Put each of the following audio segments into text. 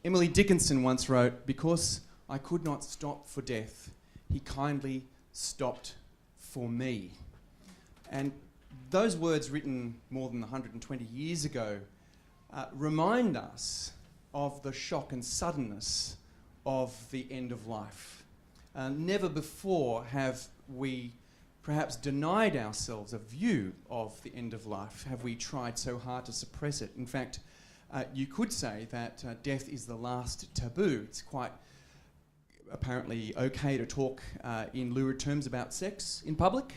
Emily Dickinson once wrote, "Because I could not stop for death, he kindly stopped for me." And those words, written more than 120 years ago, remind us of the shock and suddenness of the end of life. Never before have we perhaps denied ourselves a view of the end of life. Have we tried so hard to suppress it? In fact, you could say that death is the last taboo. It's quite apparently okay to talk in lurid terms about sex in public,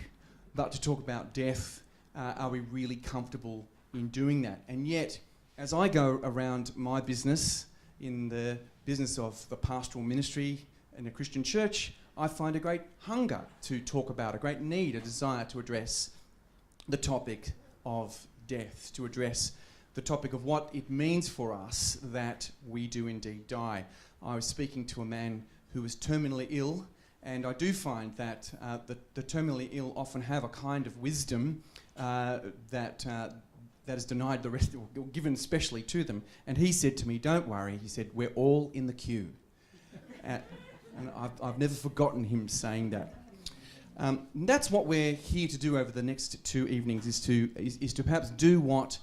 but to talk about death, are we really comfortable in doing that? And yet, as I go around my business, in the business of the pastoral ministry in a Christian church, I find a great hunger to talk about, a great need, a desire to address the topic of death, to address the topic of what it means for us that we do indeed die. I was speaking to a man who was terminally ill, and I do find that the terminally ill often have a kind of wisdom that is denied the rest, or given especially to them. And he said to me, "Don't worry," he said, "we're all in the queue." And I've never forgotten him saying that. That's what we're here to do over the next 2 evenings, is to perhaps do what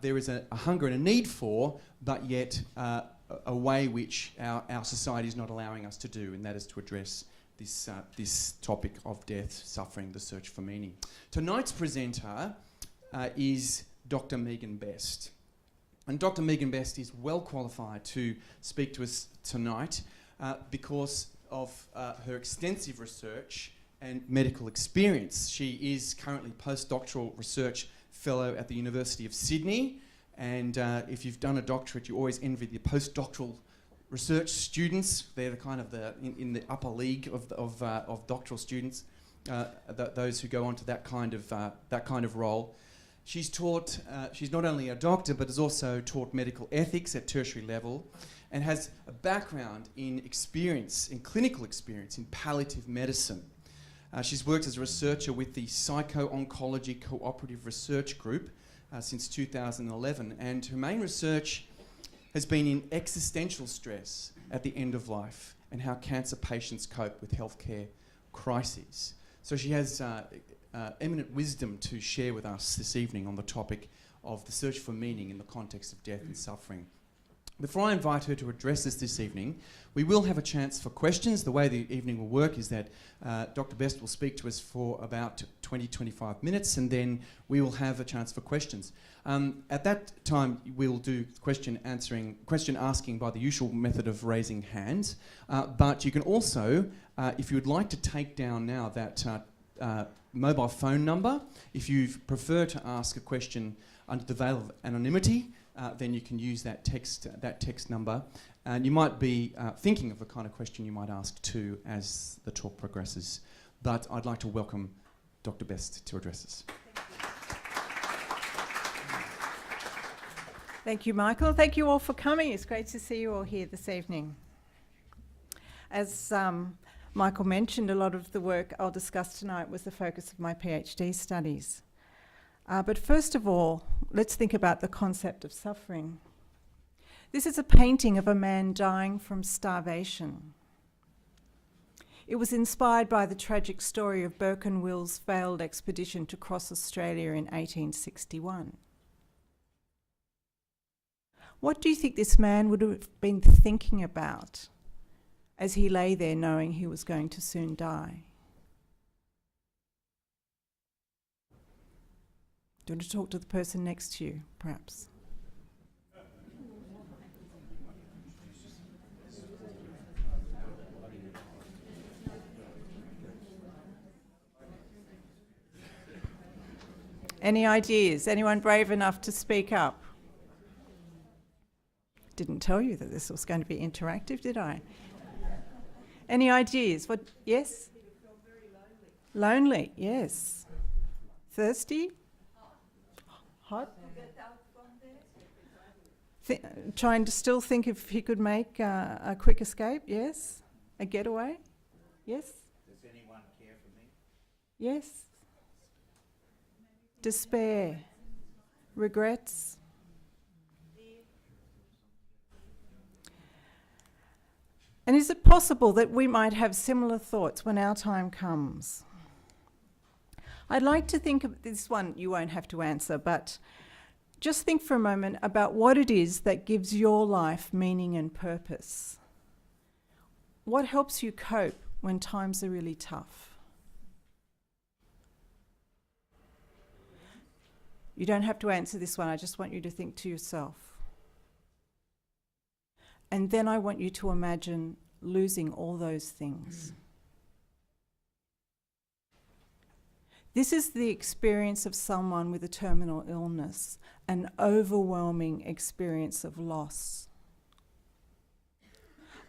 there is a hunger and a need for, but yet a way which our society is not allowing us to do, and that is to address this topic of death, suffering, the search for meaning. Tonight's presenter is Dr. Megan Best. And Dr. Megan Best is well qualified to speak to us tonight because of her extensive research and medical experience. She is currently postdoctoral research fellow at the University of Sydney, and if you've done a doctorate, you always envy the postdoctoral research students. They're the kind of in the upper league of doctoral students, those who go on to that kind of role. She's taught. She's not only a doctor, but has also taught medical ethics at tertiary level, and has a background in clinical experience in palliative medicine. She's worked as a researcher with the Psycho-Oncology Cooperative Research Group since 2011, and her main research has been in existential stress at the end of life and how cancer patients cope with healthcare crises. So she has eminent wisdom to share with us this evening on the topic of the search for meaning in the context of death and suffering. Before I invite her to address us this evening, we will have a chance for questions. The way the evening will work is that Dr. Best will speak to us for about 20-25 minutes, and then we will have a chance for questions. At that time, we'll do question asking by the usual method of raising hands. But you can also, if you would like to take down now that mobile phone number, if you prefer to ask a question under the veil of anonymity, then you can use that text number, and you might be thinking of the kind of question you might ask too as the talk progresses. But I'd like to welcome Dr. Best to address us. Thank you, Michael. Thank you all for coming. It's great to see you all here this evening. As Michael mentioned, a lot of the work I'll discuss tonight was the focus of my PhD studies. But first of all, let's think about the concept of suffering. This is a painting of a man dying from starvation. It was inspired by the tragic story of Burke and Will's failed expedition to cross Australia in 1861. What do you think this man would have been thinking about as he lay there knowing he was going to soon die? Do you want to talk to the person next to you, perhaps? Any ideas? Anyone brave enough to speak up? Didn't tell you that this was going to be interactive, did I? Any ideas? What? Yes? Lonely, yes. Thirsty? Hot? Trying to still think if he could make a quick escape, yes? A getaway? Yes? Does anyone care for me? Yes? Despair? Regrets? And is it possible that we might have similar thoughts when our time comes? I'd like to think of this one, you won't have to answer, but just think for a moment about what it is that gives your life meaning and purpose. What helps you cope when times are really tough? You don't have to answer this one, I just want you to think to yourself. And then I want you to imagine losing all those things. This is the experience of someone with a terminal illness, an overwhelming experience of loss.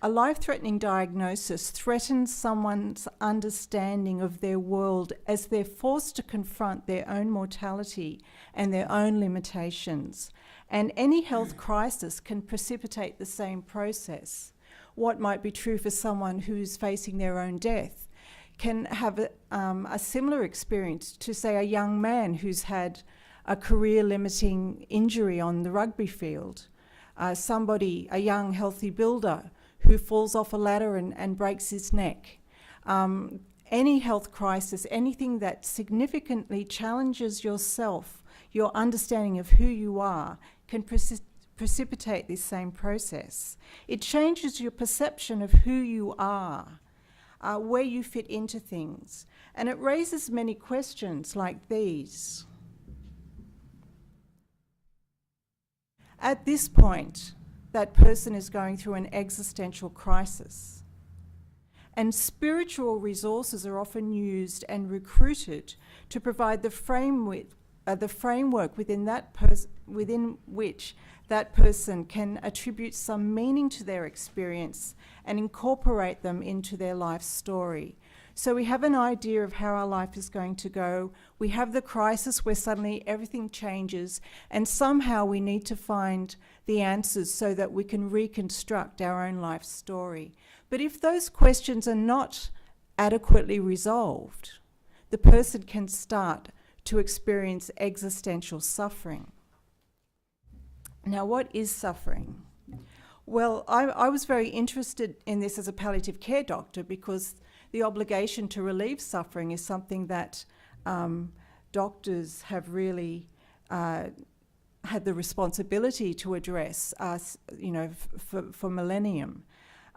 A life-threatening diagnosis threatens someone's understanding of their world as they're forced to confront their own mortality and their own limitations. And any health crisis can precipitate the same process. What might be true for someone who's facing their own death can have a similar experience to, say, a young man who's had a career-limiting injury on the rugby field. A young healthy builder who falls off a ladder and breaks his neck. Any health crisis, anything that significantly challenges yourself, your understanding of who you are, can precipitate this same process. It changes your perception of who you are, where you fit into things. And it raises many questions like these. At this point, that person is going through an existential crisis. And spiritual resources are often used and recruited to provide the framework within which that person can attribute some meaning to their experience and incorporate them into their life story. So we have an idea of how our life is going to go. We have the crisis where suddenly everything changes, and somehow we need to find the answers so that we can reconstruct our own life story. But if those questions are not adequately resolved, the person can start to experience existential suffering. Now, what is suffering? Well, I was very interested in this as a palliative care doctor because the obligation to relieve suffering is something that doctors have really had the responsibility to address, for millennium.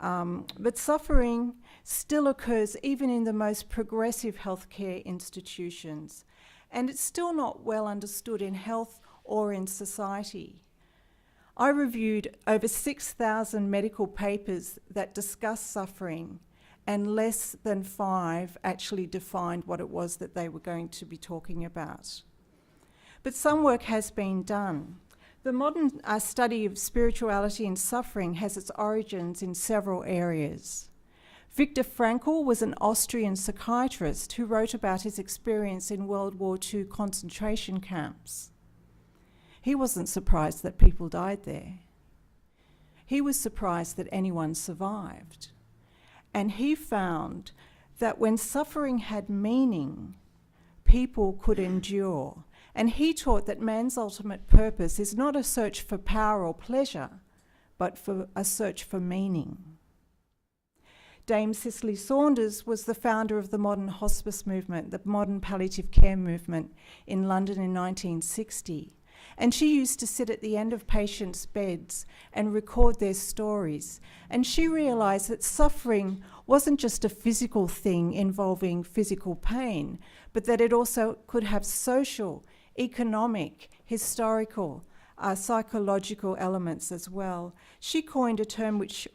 But suffering still occurs even in the most progressive healthcare institutions, and it's still not well understood in health or in society. I reviewed over 6,000 medical papers that discuss suffering, and less than 5 actually defined what it was that they were going to be talking about. But some work has been done. The modern study of spirituality and suffering has its origins in several areas. Viktor Frankl was an Austrian psychiatrist who wrote about his experience in World War II concentration camps. He wasn't surprised that people died there. He was surprised that anyone survived. And he found that when suffering had meaning, people could endure. And he taught that man's ultimate purpose is not a search for power or pleasure, but for a search for meaning. Dame Cicely Saunders was the founder of the modern hospice movement, the modern palliative care movement in London in 1960. And she used to sit at the end of patients' beds and record their stories. And she realised that suffering wasn't just a physical thing involving physical pain, but that it also could have social, economic, historical, psychological elements as well. She coined a term which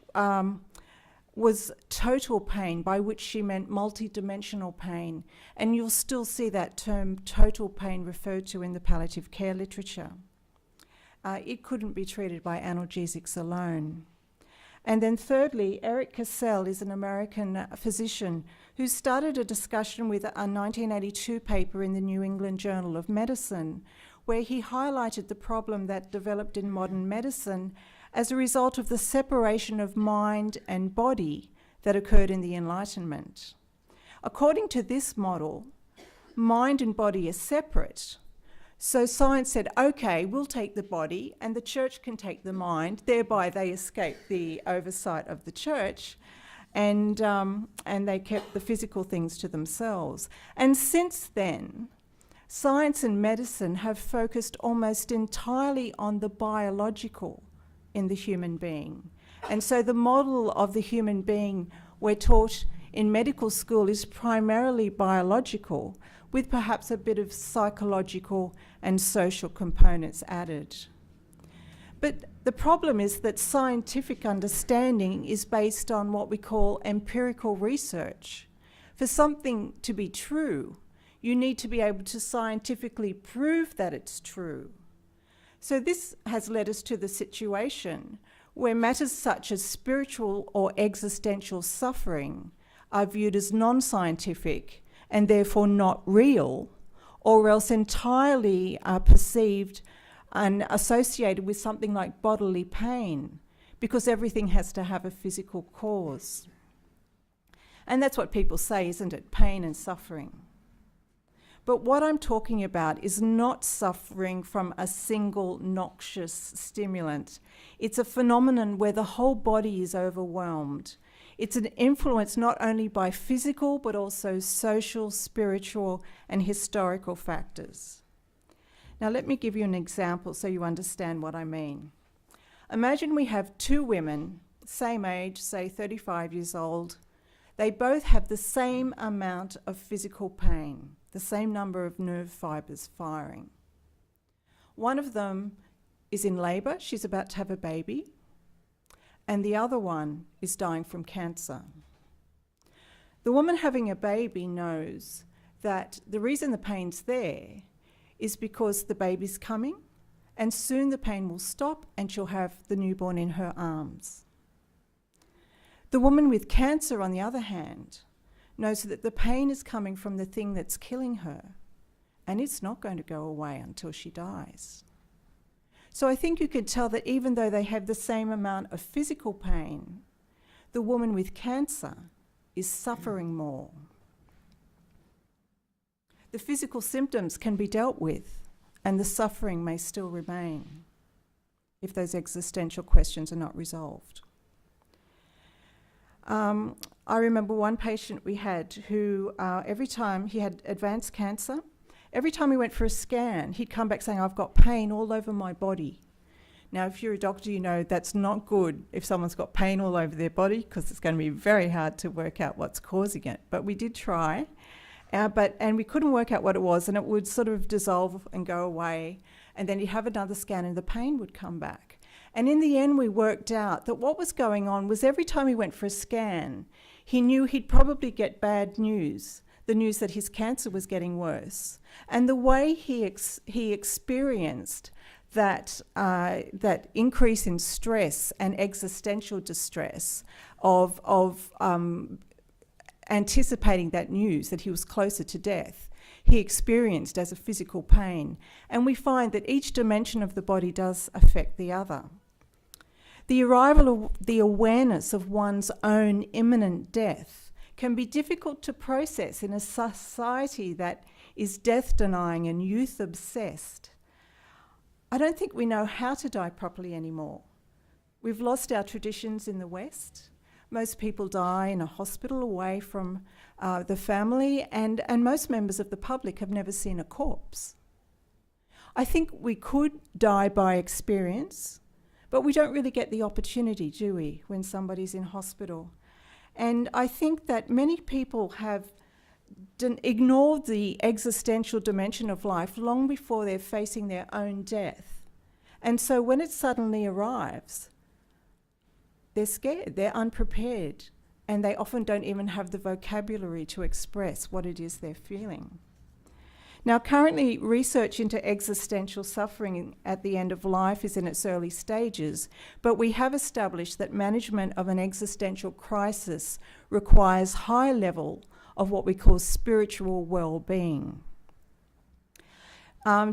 was total pain, by which she meant multidimensional pain. And you'll still see that term total pain referred to in the palliative care literature. It couldn't be treated by analgesics alone. And then thirdly, Eric Cassell is an American physician who started a discussion with a 1982 paper in the New England Journal of Medicine, where he highlighted the problem that developed in modern medicine as a result of the separation of mind and body that occurred in the Enlightenment. According to this model, mind and body are separate. So science said, okay, we'll take the body and the church can take the mind, thereby they escape the oversight of the church. and they kept the physical things to themselves. And since then, science and medicine have focused almost entirely on the biological in the human being. And so the model of the human being we're taught in medical school is primarily biological, with perhaps a bit of psychological and social components added. But the problem is that scientific understanding is based on what we call empirical research. For something to be true, you need to be able to scientifically prove that it's true. So this has led us to the situation where matters such as spiritual or existential suffering are viewed as non-scientific and therefore not real, or else entirely are perceived and associated with something like bodily pain, because everything has to have a physical cause. And that's what people say, isn't it? Pain and suffering. But what I'm talking about is not suffering from a single noxious stimulant. It's a phenomenon where the whole body is overwhelmed. It's an influence not only by physical, but also social, spiritual, and historical factors. Now, let me give you an example so you understand what I mean. Imagine we have two women, same age, say 35 years old. They both have the same amount of physical pain, the same number of nerve fibres firing. One of them is in labour, she's about to have a baby, and the other one is dying from cancer. The woman having a baby knows that the reason the pain's there is because the baby's coming, and soon the pain will stop and she'll have the newborn in her arms. The woman with cancer, on the other hand, knows that the pain is coming from the thing that's killing her, and it's not going to go away until she dies. So I think you could tell that even though they have the same amount of physical pain, the woman with cancer is suffering more. The physical symptoms can be dealt with, and the suffering may still remain if those existential questions are not resolved. I remember one patient we had who, every time he had advanced cancer, every time he went for a scan, he'd come back saying, "I've got pain all over my body." Now, if you're a doctor, you know that's not good if someone's got pain all over their body, because it's going to be very hard to work out what's causing it. But we did try, and we couldn't work out what it was, and it would sort of dissolve and go away, and then he'd have another scan and the pain would come back. And in the end, we worked out that what was going on was every time he went for a scan, he knew he'd probably get bad news, the news that his cancer was getting worse. And the way he experienced that increase in stress and existential distress of anticipating that news, that he was closer to death, he experienced as a physical pain. And we find that each dimension of the body does affect the other. The arrival of the awareness of one's own imminent death can be difficult to process in a society that is death-denying and youth-obsessed. I don't think we know how to die properly anymore. We've lost our traditions in the West. Most people die in a hospital away from the family, and most members of the public have never seen a corpse. I think we could die by experience, but we don't really get the opportunity, do we, when somebody's in hospital? And I think that many people have ignored the existential dimension of life long before they're facing their own death. And so when it suddenly arrives, they're scared, they're unprepared, and they often don't even have the vocabulary to express what it is they're feeling. Now, currently, research into existential suffering at the end of life is in its early stages, but we have established that management of an existential crisis requires high level of what we call spiritual well-being.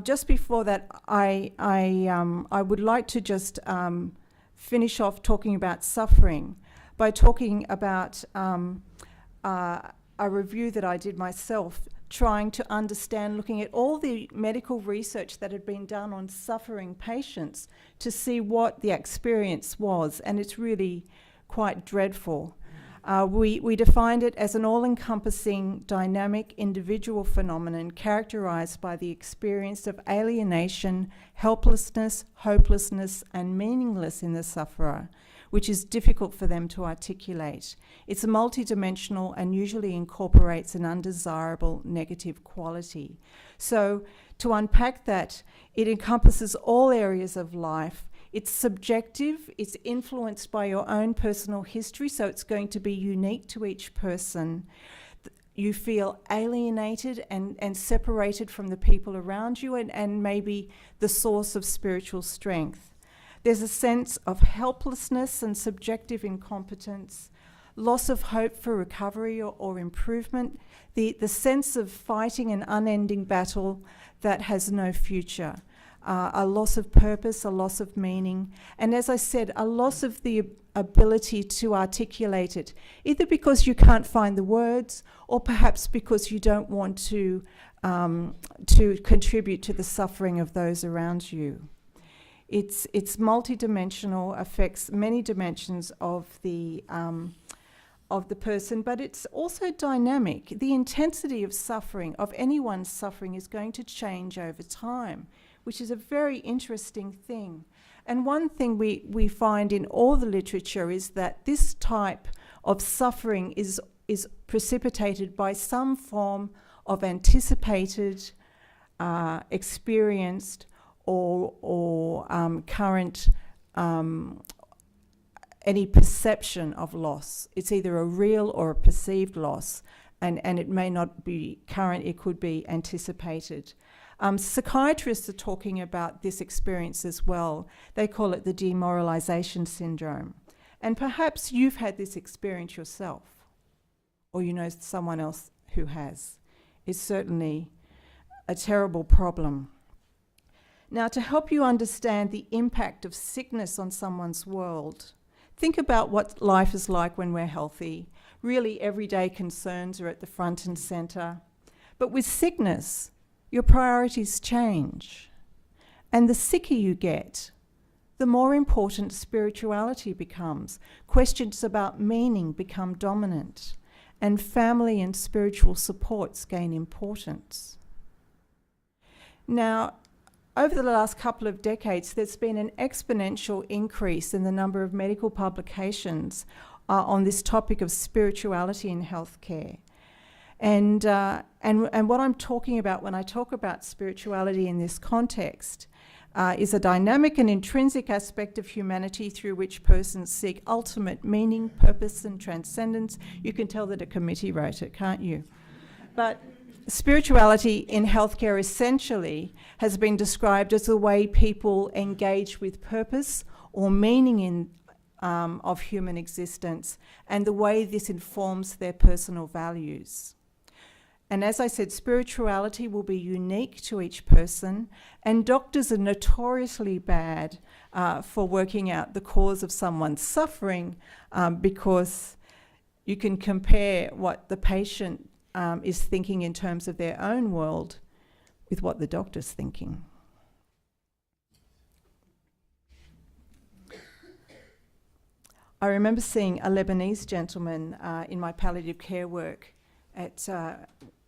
Just before that, I would like to just finish off talking about suffering by talking about a review that I did myself, trying to understand, looking at all the medical research that had been done on suffering patients to see what the experience was, and it's really quite dreadful. We defined it as an all-encompassing, dynamic, individual phenomenon characterized by the experience of alienation, helplessness, hopelessness, and meaninglessness in the sufferer, which is difficult for them to articulate. It's multidimensional and usually incorporates an undesirable negative quality. So, to unpack that, it encompasses all areas of life. It's subjective, it's influenced by your own personal history, so it's going to be unique to each person. You feel alienated and separated from the people around you and maybe the source of spiritual strength. There's a sense of helplessness and subjective incompetence, loss of hope for recovery or improvement, the sense of fighting an unending battle that has no future. A loss of purpose, a loss of meaning, and as I said, a loss of the ability to articulate it, either because you can't find the words or perhaps because you don't want to contribute to the suffering of those around you. It's multidimensional, affects many dimensions of the person, but it's also dynamic. The intensity of suffering, of anyone's suffering, is going to change over time, which is a very interesting thing. And one thing we find in all the literature is that this type of suffering is precipitated by some form of anticipated, experienced, or current any perception of loss. It's either a real or a perceived loss, and it may not be current, it could be anticipated. Psychiatrists are talking about this experience as well. They call it the demoralization syndrome. And perhaps you've had this experience yourself, or you know someone else who has. It's certainly a terrible problem. Now, to help you understand the impact of sickness on someone's world, think about what life is like when we're healthy. Really, everyday concerns are at the front and centre. But with sickness, your priorities change. And the sicker you get, the more important spirituality becomes. Questions about meaning become dominant, and family and spiritual supports gain importance. Now, over the last couple of decades, there's been an exponential increase in the number of medical publications on this topic of spirituality in healthcare. And what I'm talking about when I talk about spirituality in this context is a dynamic and intrinsic aspect of humanity through which persons seek ultimate meaning, purpose, and transcendence. You can tell that a committee wrote it, can't you? But spirituality in healthcare essentially has been described as the way people engage with purpose or meaning of human existence, and the way this informs their personal values. And as I said, spirituality will be unique to each person, and doctors are notoriously bad for working out the cause of someone's suffering because you can compare what the patient is thinking in terms of their own world with what the doctor's thinking. I remember seeing a Lebanese gentleman in my palliative care work at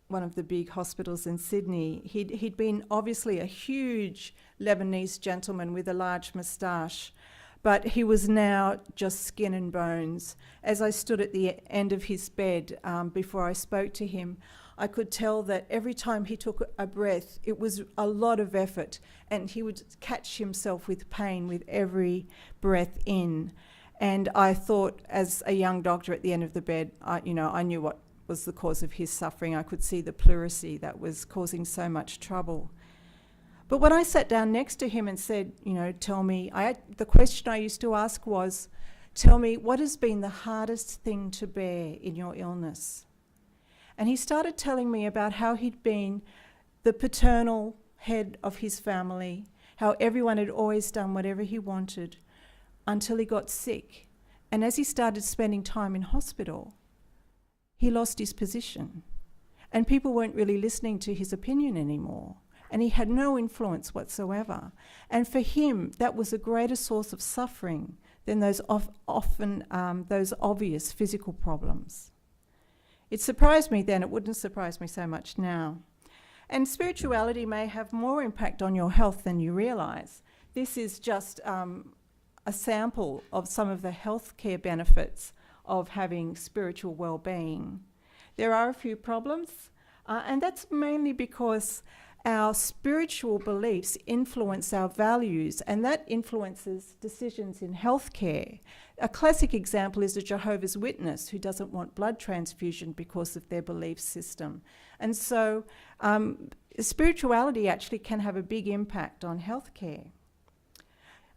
one of the big hospitals in Sydney. He'd been obviously a huge Lebanese gentleman with a large moustache, but he was now just skin and bones. As I stood at the end of his bed before I spoke to him, I could tell that every time he took a breath, it was a lot of effort, and he would catch himself with pain with every breath in. And I thought, as a young doctor at the end of the bed, I knew what was the cause of his suffering. I could see the pleurisy that was causing so much trouble. But when I sat down next to him and said, tell me, the question I used to ask was, tell me, what has been the hardest thing to bear in your illness? And he started telling me about how he'd been the paternal head of his family, how everyone had always done whatever he wanted until he got sick. And as he started spending time in hospital, he lost his position. And people weren't really listening to his opinion anymore. And he had no influence whatsoever. And for him, that was a greater source of suffering than those those obvious physical problems. It surprised me then, it wouldn't surprise me so much now. And spirituality may have more impact on your health than you realise. This is just a sample of some of the healthcare benefits of having spiritual well-being. There are a few problems, and that's mainly because our spiritual beliefs influence our values, and that influences decisions in healthcare. A classic example is a Jehovah's Witness who doesn't want blood transfusion because of their belief system. And so spirituality actually can have a big impact on healthcare.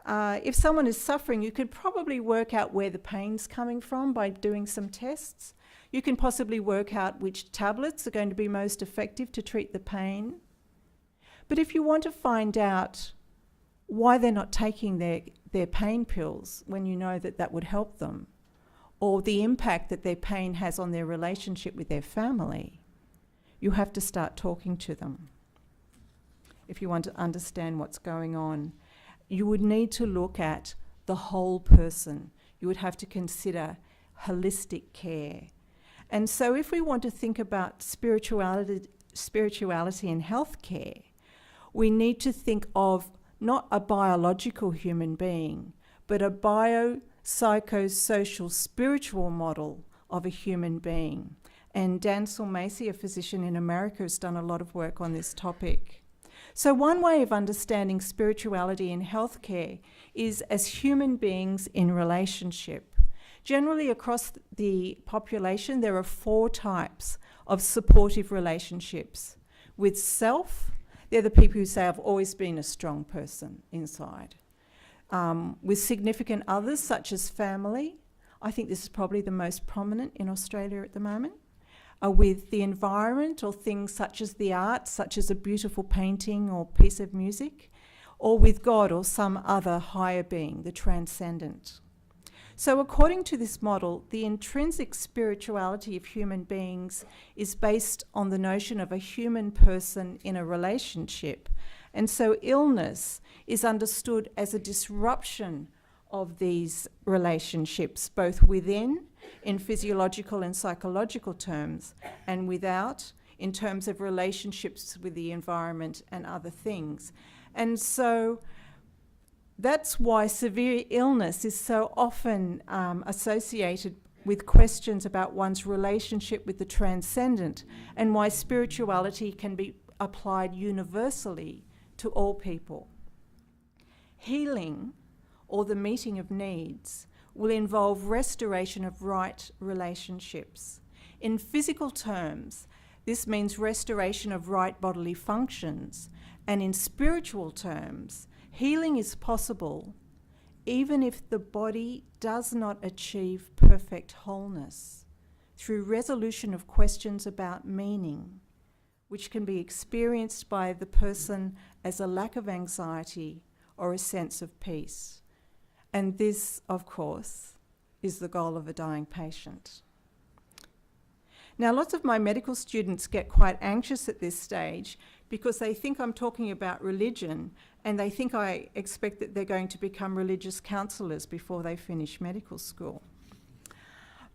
If someone is suffering, you could probably work out where the pain's coming from by doing some tests. You can possibly work out which tablets are going to be most effective to treat the pain. But if you want to find out why they're not taking their pain pills when you know that that would help them, or the impact that their pain has on their relationship with their family, you have to start talking to them. If you want to understand what's going on, you would need to look at the whole person. You would have to consider holistic care. And so if we want to think about spirituality in healthcare, we need to think of not a biological human being, but a bio-psychosocial spiritual model of a human being. And Dan Macy, a physician in America, has done a lot of work on this topic. So one way of understanding spirituality in healthcare is as human beings in relationship. Generally across the population, there are 4 types of supportive relationships. With self, they're the people who say, I've always been a strong person inside. With significant others, such as family, I think this is probably the most prominent in Australia at the moment. With the environment or things such as the arts, such as a beautiful painting or piece of music, or with God or some other higher being, the transcendent. So according to this model, the intrinsic spirituality of human beings is based on the notion of a human person in a relationship. And so illness is understood as a disruption of these relationships, both within, in physiological and psychological terms, and without, in terms of relationships with the environment and other things. And so that's why severe illness is so often associated with questions about one's relationship with the transcendent, and why spirituality can be applied universally to all people. Healing, or the meeting of needs, will involve restoration of right relationships. In physical terms, this means restoration of right bodily functions, and in spiritual terms, healing is possible even if the body does not achieve perfect wholeness, through resolution of questions about meaning, which can be experienced by the person as a lack of anxiety or a sense of peace. And this, of course, is the goal of a dying patient. Now, lots of my medical students get quite anxious at this stage because they think I'm talking about religion, and they think I expect that they're going to become religious counsellors before they finish medical school.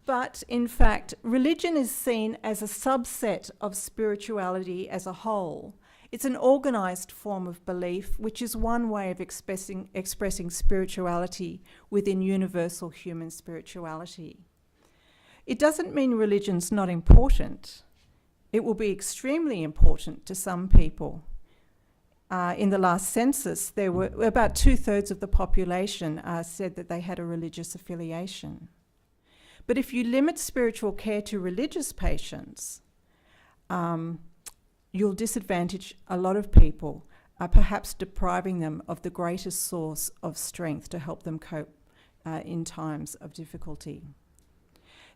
But in fact, religion is seen as a subset of spirituality as a whole. It's an organised form of belief, which is one way of expressing spirituality within universal human spirituality. It doesn't mean religion's not important. It will be extremely important to some people. In the last census, there were about 2/3 of the population said that they had a religious affiliation. But if you limit spiritual care to religious patients, you'll disadvantage a lot of people, perhaps depriving them of the greatest source of strength to help them cope in times of difficulty.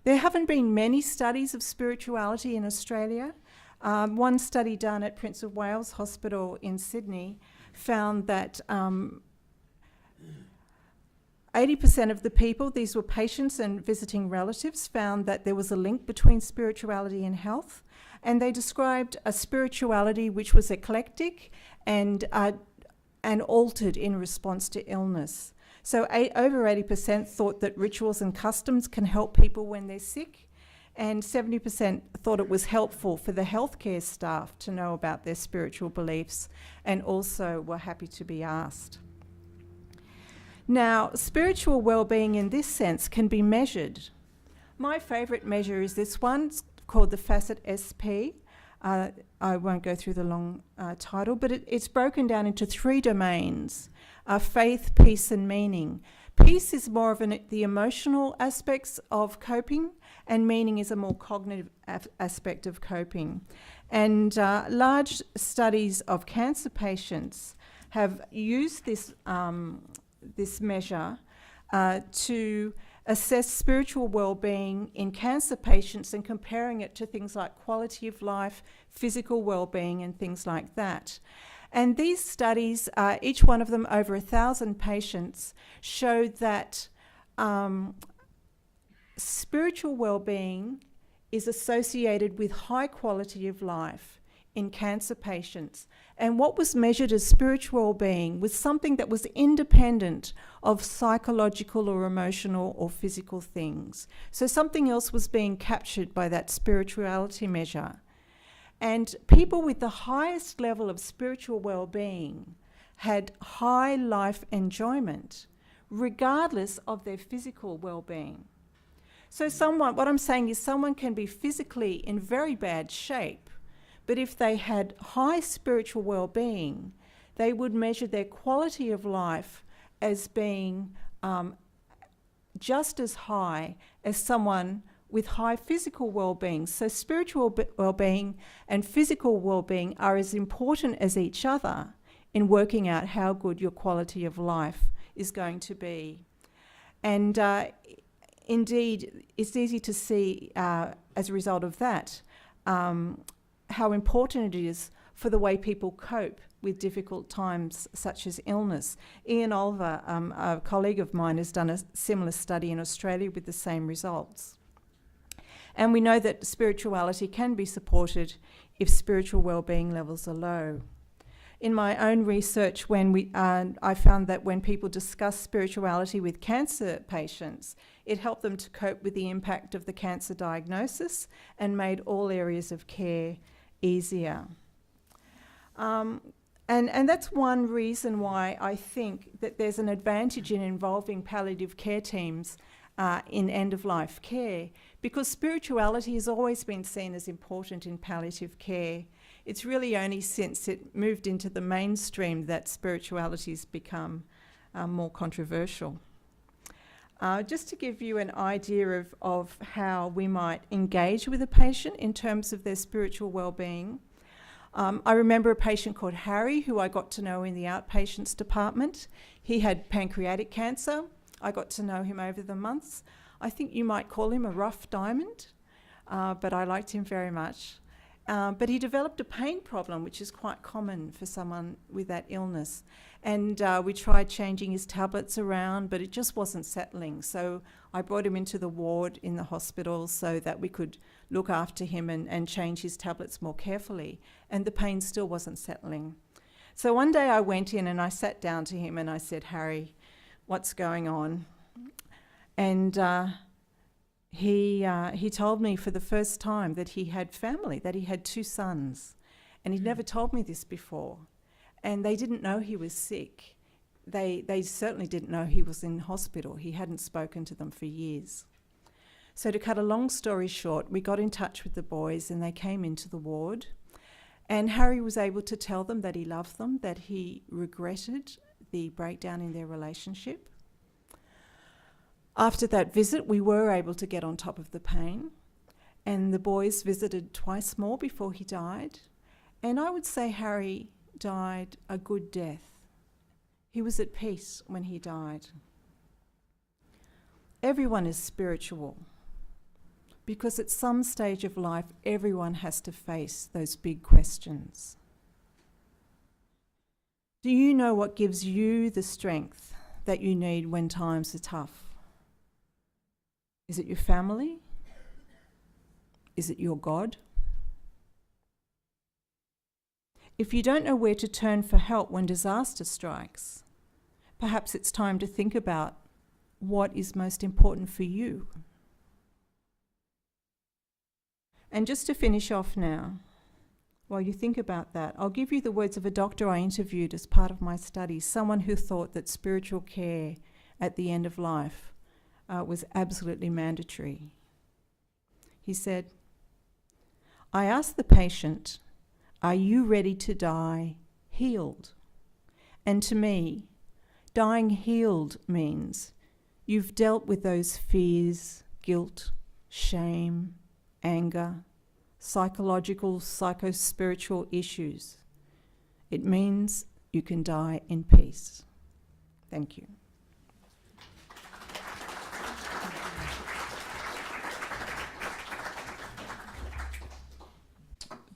There haven't been many studies of spirituality in Australia. One study done at Prince of Wales Hospital in Sydney found that 80% of the people, these were patients and visiting relatives, found that there was a link between spirituality and health, and they described a spirituality which was eclectic and altered in response to illness. So over 80% thought that rituals and customs can help people when they're sick, and 70% thought it was helpful for the healthcare staff to know about their spiritual beliefs, and also were happy to be asked. Now, spiritual well-being in this sense can be measured. My favourite measure is this one, it's called the Facet SP. I won't go through the long title, but it's broken down into 3 domains: faith, peace and meaning. Peace is more of the emotional aspects of coping, and meaning is a more cognitive aspect of coping. And large studies of cancer patients have used this, this measure to assess spiritual well-being in cancer patients and comparing it to things like quality of life, physical well-being and things like that. And these studies, each one of them over 1,000 patients, showed that spiritual well-being is associated with high quality of life in cancer patients. And what was measured as spiritual well-being was something that was independent of psychological or emotional or physical things. So something else was being captured by that spirituality measure. And people with the highest level of spiritual well-being had high life enjoyment, regardless of their physical well-being. So what I'm saying is someone can be physically in very bad shape, but if they had high spiritual well-being, they would measure their quality of life as being just as high as someone with high physical well-being. So spiritual well-being and physical well-being are as important as each other in working out how good your quality of life is going to be. And indeed, it's easy to see as a result of that how important it is for the way people cope with difficult times such as illness. Ian Olver, a colleague of mine, has done a similar study in Australia with the same results. And we know that spirituality can be supported if spiritual well-being levels are low. In my own research, I found that when people discuss spirituality with cancer patients, it helped them to cope with the impact of the cancer diagnosis and made all areas of care easier. And that's one reason why I think that there's an advantage in involving palliative care teams in end-of-life care, because spirituality has always been seen as important in palliative care. It's really only since it moved into the mainstream that spirituality's become more controversial. Just to give you an idea of how we might engage with a patient in terms of their spiritual well-being, I remember a patient called Harry who I got to know in the outpatients department. He had pancreatic cancer. I got to know him over the months. I think you might call him a rough diamond, but I liked him very much. But he developed a pain problem, which is quite common for someone with that illness. And we tried changing his tablets around, but it just wasn't settling. So I brought him into the ward in the hospital so that we could look after him and change his tablets more carefully. And the pain still wasn't settling. So one day I went in and I sat down to him and I said, "Harry, what's going on?" And he told me for the first time that he had family, that he had 2 sons. And he'd never told me this before. And they didn't know he was sick. They certainly didn't know he was in hospital. He hadn't spoken to them for years. So to cut a long story short, we got in touch with the boys and they came into the ward. And Harry was able to tell them that he loved them, that he regretted the breakdown in their relationship. After that visit, we were able to get on top of the pain, and the boys visited twice more before he died. And I would say Harry died a good death. He was at peace when he died. Everyone is spiritual, because at some stage of life, everyone has to face those big questions. Do you know what gives you the strength that you need when times are tough? Is it your family? Is it your God? If you don't know where to turn for help when disaster strikes, perhaps it's time to think about what is most important for you. And just to finish off now, while you think about that, I'll give you the words of a doctor I interviewed as part of my study, someone who thought that spiritual care at the end of life was absolutely mandatory. He said, "I asked the patient, 'Are you ready to die healed?' And to me, dying healed means you've dealt with those fears, guilt, shame, anger, psychological, psycho-spiritual issues. It means you can die in peace." Thank you.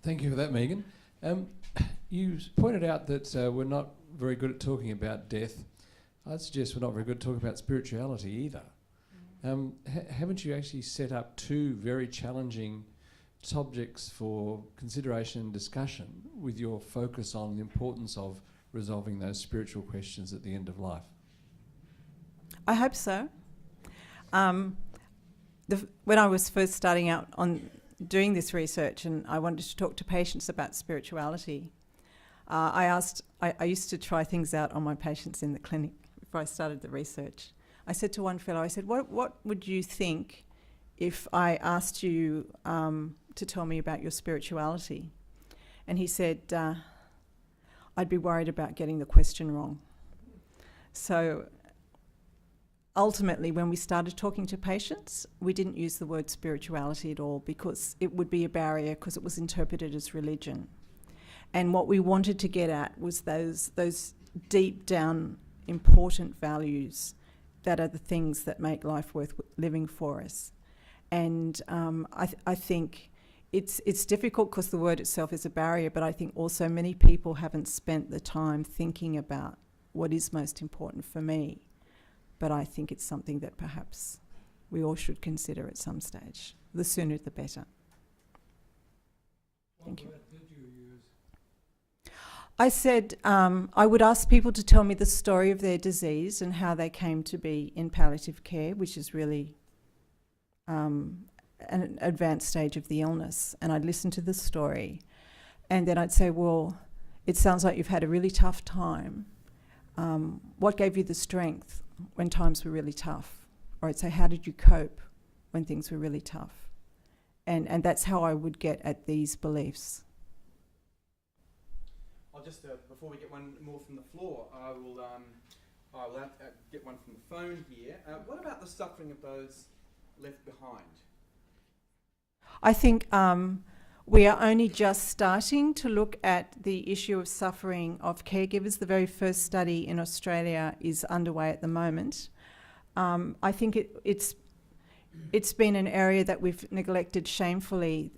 Thank you for that, Megan. You pointed out that we're not very good at talking about death. I'd suggest we're not very good at talking about spirituality either. Haven't you actually set up two very challenging subjects for consideration and discussion with your focus on the importance of resolving those spiritual questions at the end of life? I hope so. When I was first starting out on doing this research and I wanted to talk to patients about spirituality, I used to try things out on my patients in the clinic before I started the research. I said to one fellow, I said, what would you think if I asked you to tell me about your spirituality? And he said, I'd be worried about getting the question wrong. So ultimately, when we started talking to patients, we didn't use the word spirituality at all because it would be a barrier because it was interpreted as religion. And what we wanted to get at was those deep down important values that are the things that make life worth living for us. And I think it's difficult because the word itself is a barrier, but I think also many people haven't spent the time thinking about what is most important for me. But I think it's something that perhaps we all should consider at some stage. The sooner the better. Thank you. What word did you use? I said I would ask people to tell me the story of their disease and how they came to be in palliative care, which is really an advanced stage of the illness. And I'd listen to the story. And then I'd say, well, it sounds like you've had a really tough time. What gave you the strength when times were really tough? Or I'd say, how did you cope when things were really tough? And that's how I would get at these beliefs. I'll just, before we get one more from the floor, I will get one from the phone here. What about the suffering of those left behind? I think we are only just starting to look at the issue of suffering of caregivers. The very first study in Australia is underway at the moment. I think it's been an area that we've neglected shamefully.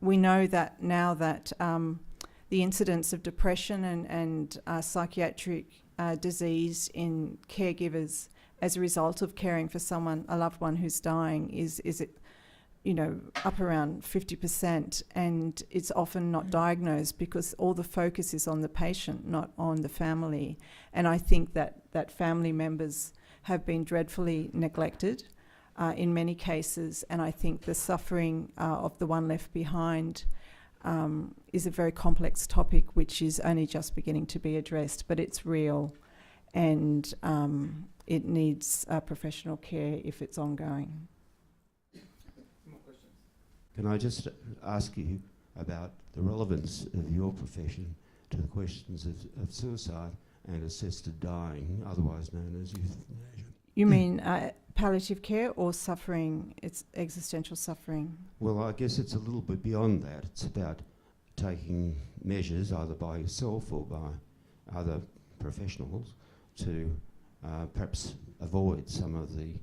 We know that now that the incidence of depression and psychiatric disease in caregivers as a result of caring for a loved one who's dying is up around 50%, and it's often not diagnosed because all the focus is on the patient, not on the family. And I think that family members have been dreadfully neglected in many cases, and I think the suffering of the one left behind is a very complex topic which is only just beginning to be addressed, but it's real, and it needs professional care if it's ongoing. Can I just ask you about the relevance of your profession to the questions of suicide and assisted dying, otherwise known as euthanasia? You mean palliative care or suffering, it's existential suffering? Well, I guess it's a little bit beyond that. It's about taking measures either by yourself or by other professionals to perhaps avoid some of the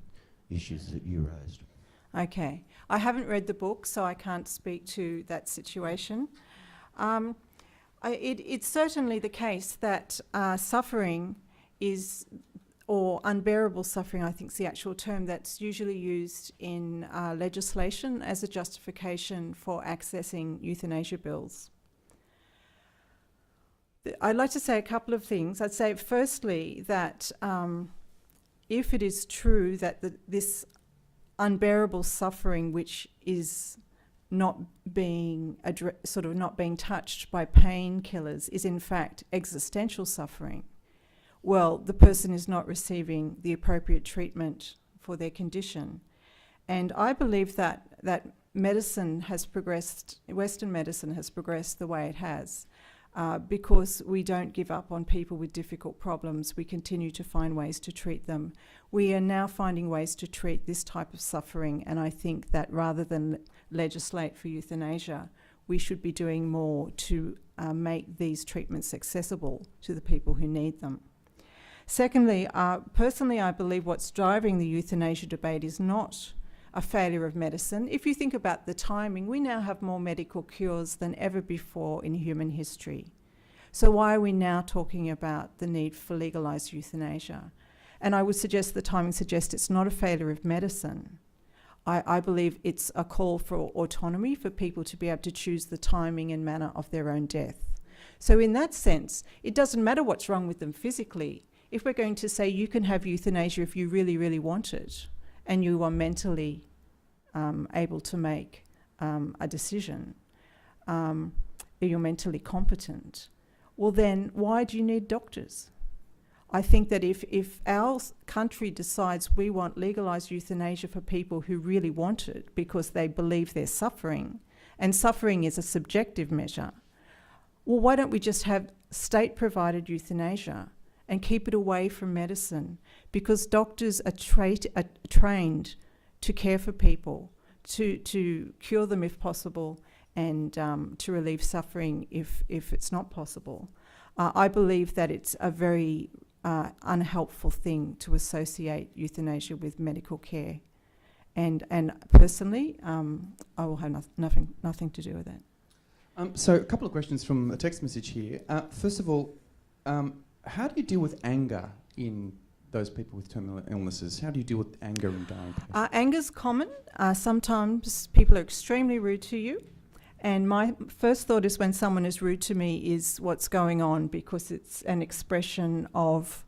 issues that you raised. Okay. I haven't read the book, so I can't speak to that situation. It's certainly the case that suffering is, or unbearable suffering, I think is the actual term that's usually used in legislation as a justification for accessing euthanasia bills. I'd like to say a couple of things. I'd say, firstly, that if it is true that this unbearable suffering, which is not being not being touched by painkillers, is in fact existential suffering, well, the person is not receiving the appropriate treatment for their condition. And I believe that medicine has progressed, Western medicine has progressed the way it has, because we don't give up on people with difficult problems. We continue to find ways to treat them. We are now finding ways to treat this type of suffering, and I think that rather than legislate for euthanasia, we should be doing more to make these treatments accessible to the people who need them. Secondly, personally, I believe what's driving the euthanasia debate is not a failure of medicine. If you think about the timing, we now have more medical cures than ever before in human history. So why are we now talking about the need for legalised euthanasia? And I would suggest the timing suggests it's not a failure of medicine. I believe it's a call for autonomy, for people to be able to choose the timing and manner of their own death. So in that sense, it doesn't matter what's wrong with them physically. If we're going to say you can have euthanasia if you really, really want it, and you are mentally able to make a decision, you're mentally competent, well then why do you need doctors? I think that if our country decides we want legalised euthanasia for people who really want it because they believe they're suffering, and suffering is a subjective measure, well, why don't we just have state-provided euthanasia and keep it away from medicine? Because doctors are trained to care for people, to cure them if possible, and to relieve suffering if it's not possible. I believe that it's a very unhelpful thing to associate euthanasia with medical care. And personally, I will have nothing to do with that. So a couple of questions from a text message here. First of all, how do you deal with anger in those people with terminal illnesses? How do you deal with anger in dying patients? Anger's common. Sometimes people are extremely rude to you. And my first thought is when someone is rude to me is what's going on, because it's an expression of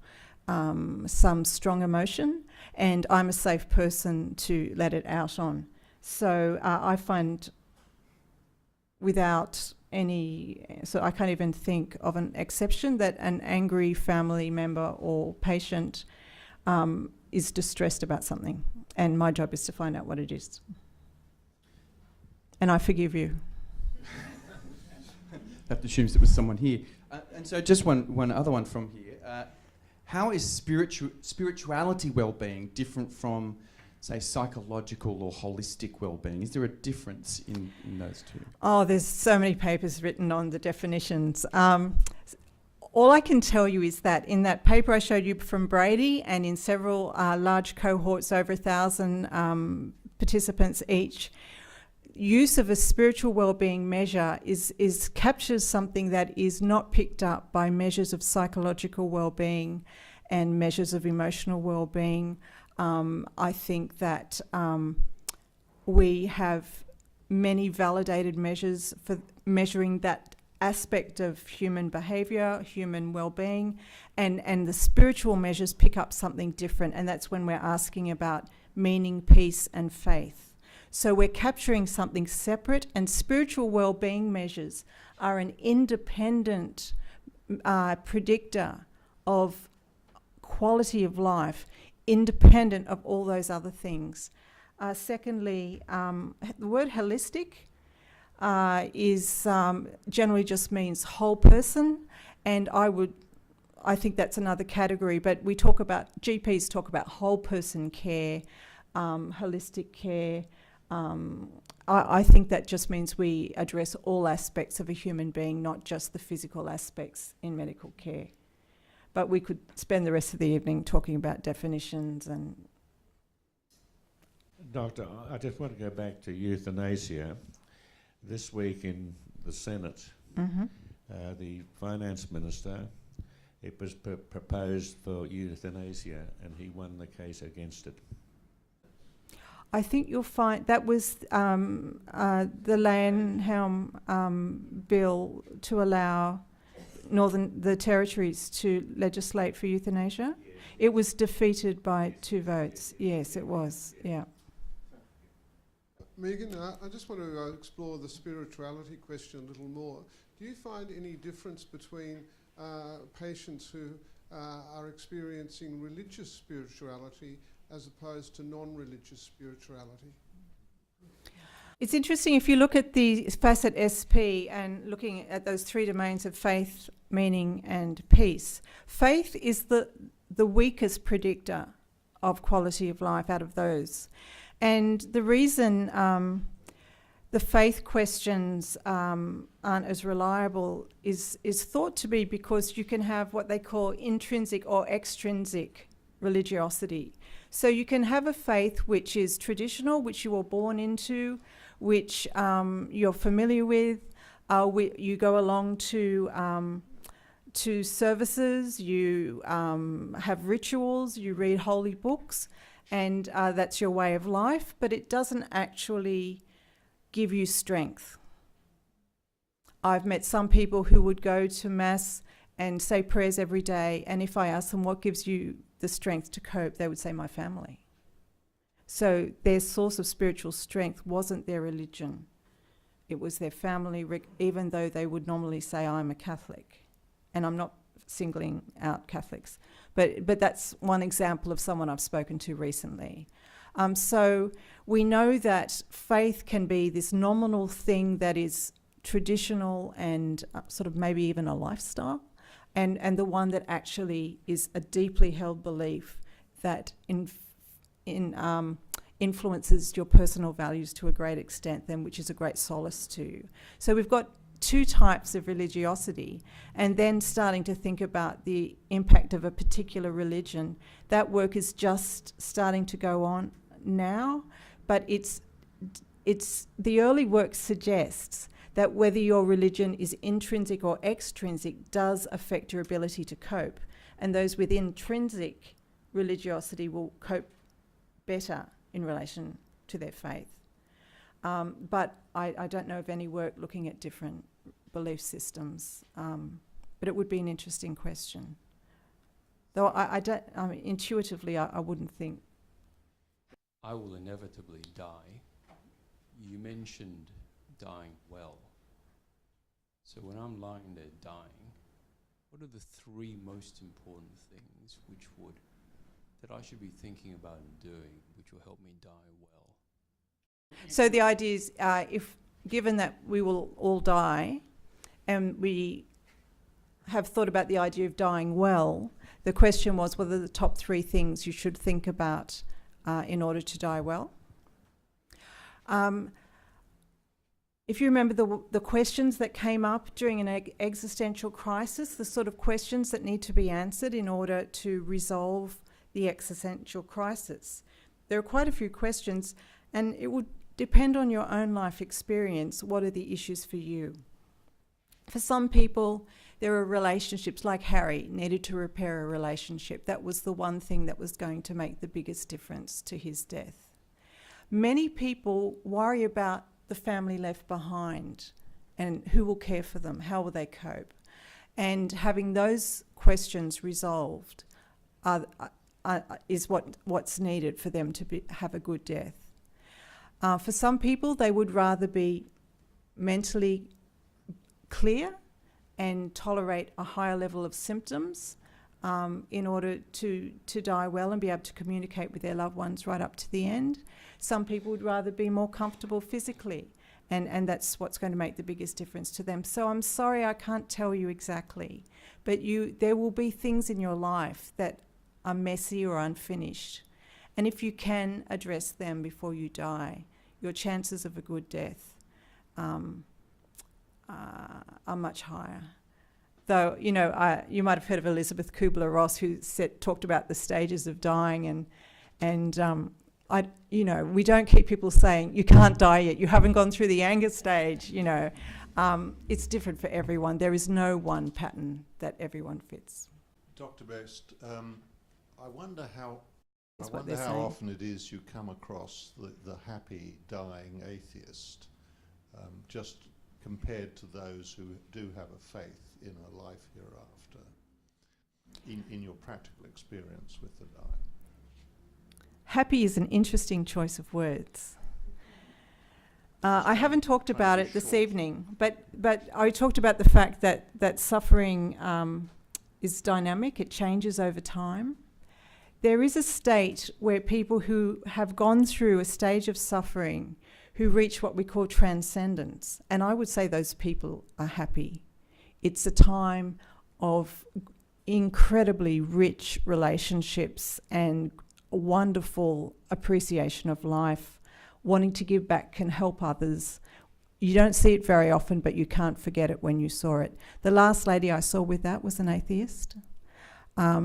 some strong emotion, and I'm a safe person to let it out on. So I find without any, so I can't even think of an exception that an angry family member or patient is distressed about something, and my job is to find out what it is. And I forgive you. That assumes it was someone here. And so just one other one from here. How is spirituality well-being different from, say, psychological or holistic well-being? Is there a difference in those two? Oh, there's so many papers written on the definitions. All I can tell you is that in that paper I showed you from Brady, and in several large cohorts, over 1,000 participants each, use of a spiritual well-being measure captures something that is not picked up by measures of psychological well-being and measures of emotional well-being. I think that we have many validated measures for measuring that aspect of human behaviour, human well-being, and the spiritual measures pick up something different, and that's when we're asking about meaning, peace and faith. So we're capturing something separate, and spiritual well-being measures are an independent predictor of quality of life, independent of all those other things. Secondly, the word holistic is generally just means whole person, and I think that's another category, but GPs talk about whole person care, holistic care. I think that just means we address all aspects of a human being, not just the physical aspects in medical care. But we could spend the rest of the evening talking about definitions and... Doctor, I just want to go back to euthanasia. This week in the Senate, the finance minister, it was proposed for euthanasia, and he won the case against it. I think you'll find that was the Lanham bill to allow the Territories to legislate for euthanasia. Yes. It was defeated by 2 votes. Yes, it was. Yeah. Megan, I just want to explore the spirituality question a little more. Do you find any difference between patients who are experiencing religious spirituality as opposed to non-religious spirituality? It's interesting if you look at the facet SP and looking at those 3 domains of faith, meaning and peace. Faith is the weakest predictor of quality of life out of those. And the reason the faith questions aren't as reliable is thought to be because you can have what they call intrinsic or extrinsic religiosity. So you can have a faith which is traditional, which you were born into, which you're familiar with. You go along to services, you have rituals, you read holy books, and that's your way of life, but it doesn't actually give you strength. I've met some people who would go to Mass and say prayers every day, and if I ask them what gives you the strength to cope, they would say my family. So their source of spiritual strength wasn't their religion. It was their family, even though they would normally say, I'm a Catholic. And I'm not singling out Catholics. But that's one example of someone I've spoken to recently. So we know that faith can be this nominal thing that is traditional and sort of maybe even a lifestyle, and the one that actually is a deeply held belief that influences your personal values to a great extent, then which is a great solace to you. So we've got 2 types of religiosity, and then starting to think about the impact of a particular religion. That work is just starting to go on now, but it's the early work suggests that whether your religion is intrinsic or extrinsic does affect your ability to cope, and those with intrinsic religiosity will cope better in relation to their faith. But I don't know of any work looking at different belief systems, but it would be an interesting question. Though intuitively I wouldn't think. I will inevitably die. You mentioned dying well. So when I'm lying there dying, what are the 3 most important things that I should be thinking about and doing which will help me die well? So the idea is, if given that we will all die, and we have thought about the idea of dying well, the question was what are the top 3 things you should think about in order to die well? If you remember the questions that came up during an existential crisis, the sort of questions that need to be answered in order to resolve the existential crisis. There are quite a few questions, and it would depend on your own life experience. What are the issues for you? For some people, there are relationships, like Harry needed to repair a relationship. That was the one thing that was going to make the biggest difference to his death. Many people worry about the family left behind and who will care for them, how will they cope? And having those questions resolved is what's needed for them to have a good death. For some people, they would rather be mentally clear and tolerate a higher level of symptoms in order to die well and be able to communicate with their loved ones right up to the end. Some people would rather be more comfortable physically, and that's what's going to make the biggest difference to them. So I'm sorry I can't tell you exactly, but there will be things in your life that are messy or unfinished. And if you can address them before you die, your chances of a good death are much higher. Though, you might have heard of Elizabeth Kubler-Ross, who talked about the stages of dying, and we don't keep people saying, you can't die yet, you haven't gone through the anger stage, It's different for everyone. There is no one pattern that everyone fits. Dr. Best, I wonder how That's what they're saying. often it is you come across the happy dying atheist. Just compared to those who do have a faith in a life hereafter, in your practical experience with the dying? Happy is an interesting choice of words. I haven't talked about it this evening, but I talked about the fact that suffering is dynamic, it changes over time. There is a state where people who have gone through a stage of suffering who reach what we call transcendence, and I would say those people are happy. It's a time of incredibly rich relationships and wonderful appreciation of life. Wanting to give back, can help others. You don't see it very often, but you can't forget it when you saw it. The last lady I saw with that was an atheist. I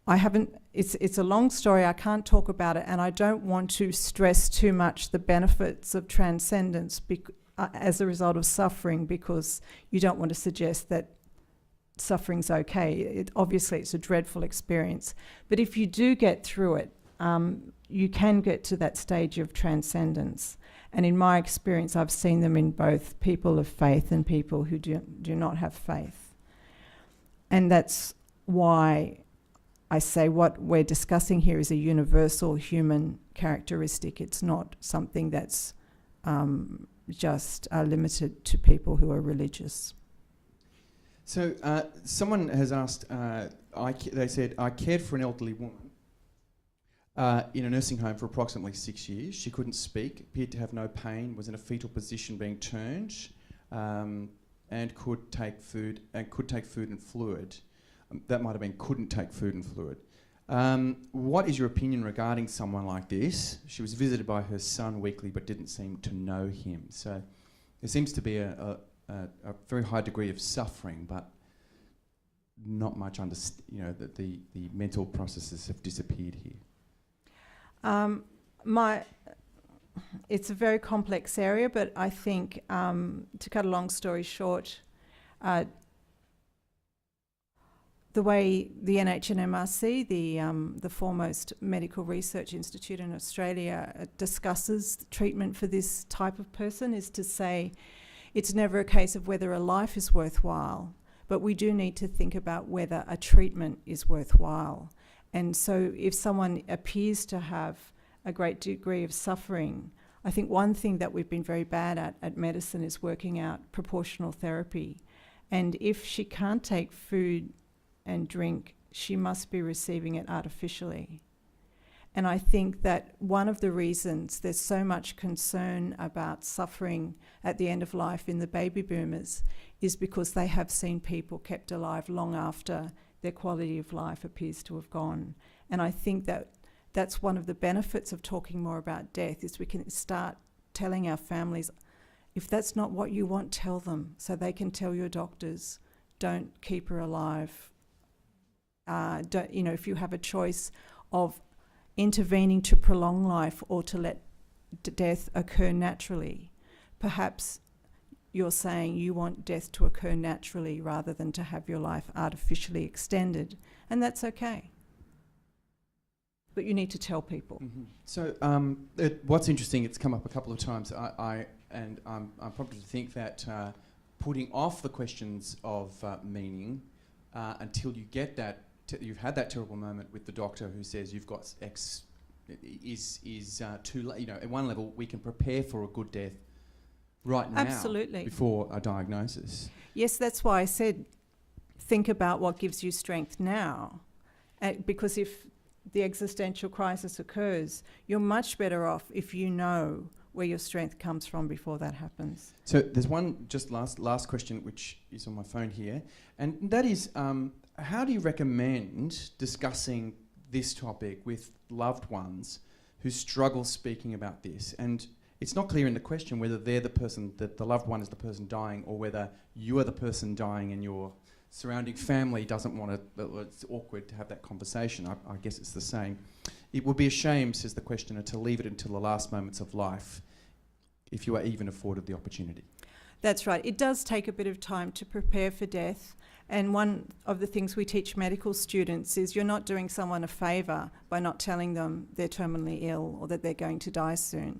haven't, it's a long story, I can't talk about it, and I don't want to stress too much the benefits of transcendence as a result of suffering, because you don't want to suggest that suffering's okay. Obviously it's a dreadful experience, but if you do get through it, you can get to that stage of transcendence. And in my experience, I've seen them in both people of faith and people who do not have faith. And that's why I say what we're discussing here is a universal human characteristic. It's not something that's just limited to people who are religious. So someone has asked, they said, I cared for an elderly woman in a nursing home for approximately 6 years. She couldn't speak, appeared to have no pain, was in a fetal position being turned, and could take food and fluid. That might have been couldn't take food and fluid. What is your opinion regarding someone like this? She was visited by her son weekly but didn't seem to know him. So there seems to be a very high degree of suffering, but not much that the mental processes have disappeared here. It's a very complex area, but I think, to cut a long story short, the way the NHMRC, the foremost medical research institute in Australia, discusses treatment for this type of person is to say it's never a case of whether a life is worthwhile, but we do need to think about whether a treatment is worthwhile. And so if someone appears to have a great degree of suffering, I think one thing that we've been very bad at medicine is working out proportional therapy. And if she can't take food and drink, she must be receiving it artificially. And I think that one of the reasons there's so much concern about suffering at the end of life in the baby boomers is because they have seen people kept alive long after their quality of life appears to have gone. And I think that that's one of the benefits of talking more about death, is we can start telling our families, if that's not what you want, tell them, so they can tell your doctors, don't keep her alive. If you have a choice of intervening to prolong life or to let death occur naturally, perhaps you're saying you want death to occur naturally rather than to have your life artificially extended, and that's okay. But you need to tell people. Mm-hmm. So what's interesting, it's come up a couple of times, I'm prompted to think that putting off the questions of meaning until you get that, you've had that terrible moment with the doctor who says you've got X is too late. At one level, we can prepare for a good death right now. Absolutely. Before a diagnosis. Yes, that's why I said think about what gives you strength now. Because if the existential crisis occurs, you're much better off if you know where your strength comes from before that happens. So there's one just last question which is on my phone here, and that is, how do you recommend discussing this topic with loved ones who struggle speaking about this? And it's not clear in the question whether they're the person, that the loved one is the person dying, or whether you are the person dying and your surrounding family doesn't want to, it's awkward to have that conversation. I guess it's the same. It would be a shame, says the questioner, to leave it until the last moments of life if you are even afforded the opportunity. That's right. It does take a bit of time to prepare for death. And one of the things we teach medical students is you're not doing someone a favour by not telling them they're terminally ill or that they're going to die soon.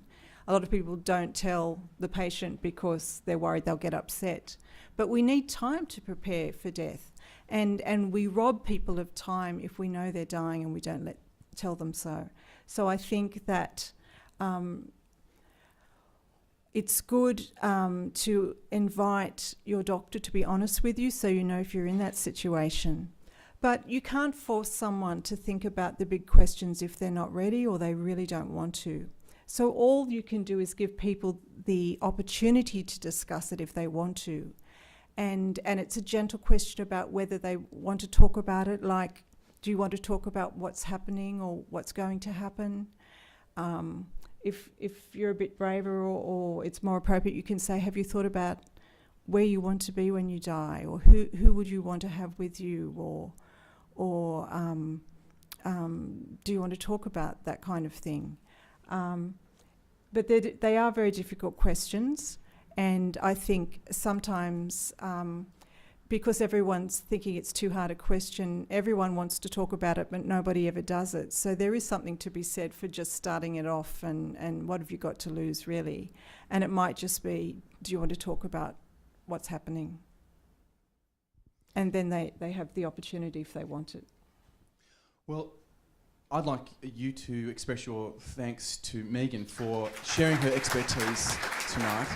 A lot of people don't tell the patient because they're worried they'll get upset. But we need time to prepare for death. And we rob people of time if we know they're dying and we don't tell them so. So I think that it's good to invite your doctor to be honest with you so you know if you're in that situation. But you can't force someone to think about the big questions if they're not ready or they really don't want to. So all you can do is give people the opportunity to discuss it if they want to. And it's a gentle question about whether they want to talk about it, like, do you want to talk about what's happening or what's going to happen? If you're a bit braver or it's more appropriate, you can say, have you thought about where you want to be when you die, or who would you want to have with you, or do you want to talk about that kind of thing? But they are very difficult questions, and I think sometimes because everyone's thinking it's too hard a question, everyone wants to talk about it, but nobody ever does it. So there is something to be said for just starting it off and what have you got to lose, really? And it might just be, do you want to talk about what's happening? And then they have the opportunity if they want it. Well, I'd like you to express your thanks to Megan for sharing her expertise tonight.